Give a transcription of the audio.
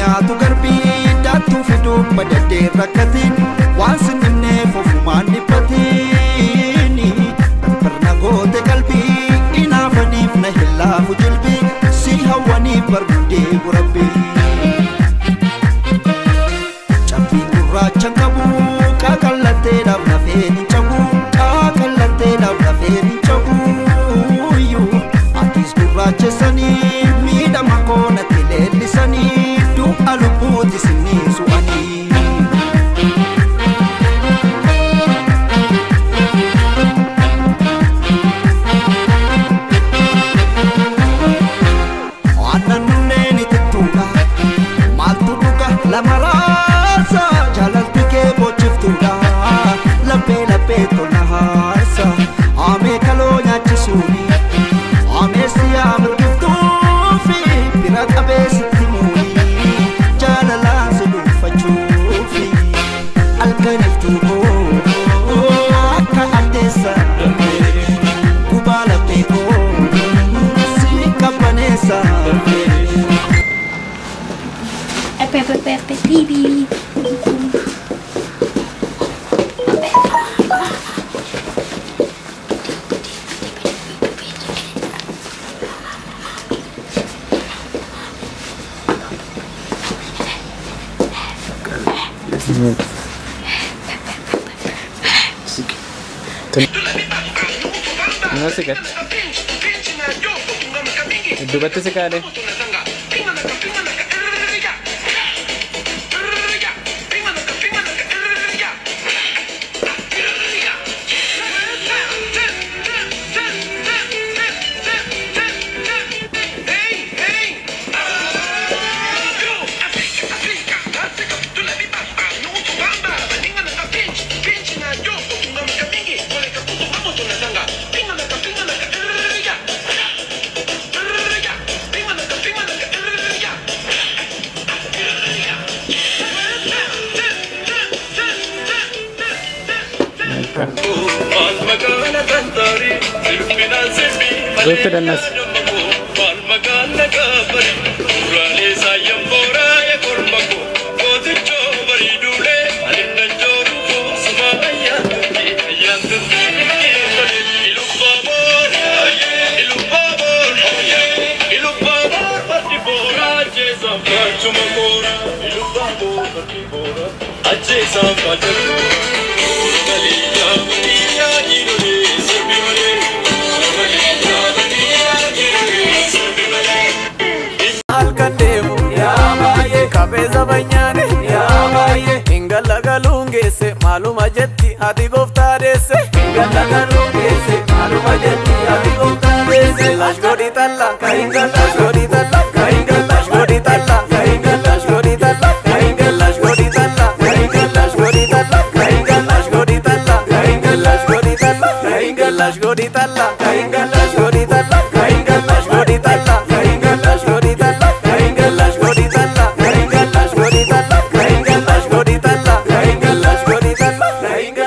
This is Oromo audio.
nyaatu garbii daattuu fiduu madadee rakkatiin waan sinimneef ofumaan dhiphatiin barna goote qalbii inaafaniif na hillaafu jilbii si hawwaniif bargudee gurabbii cabbii gurraacha qabu qaaqallatteedhaaf lafeen hin cabu qaaqallatteedhaaf lafeen hin cabu atis gurraachessanii miidhama koonatti leellisanii du'a lubbuuti sinii su'anii aannan nunneen itittuudha maaltu dhuga lama raasa jaalalti kee bochiftuudha laphee laphee tolna haarsa haamee kaloo nyaachisuuni haamessi yaa mirgiftuufi bira qabeessitti muuni jaalalaan si dhuunfachuufi alkaniftuu akka addeessa gubaa laphee koo si qabbaneessa No sé qué. Dubate se cae. Dote dan nas. Maluma jetti ati goftaadesse ingalla galungesse maluma jetti ati goftaadesse lash godi talla kaingalla lash godi talla kaingalla lash godi talla kaingalla lash godi talla kaingalla lash godi talla kaingalla lash godi talla kaingalla lash godi talla kaingalla lash godi talla kaingalla lash godi talla kaingalla lash godi talla kaingalla lash godi talla kaingalla lash godi talla kaingalla lash godi talla kaingalla lash godi talla kaingalla lash godi talla kaingalla lash godi talla kaingalla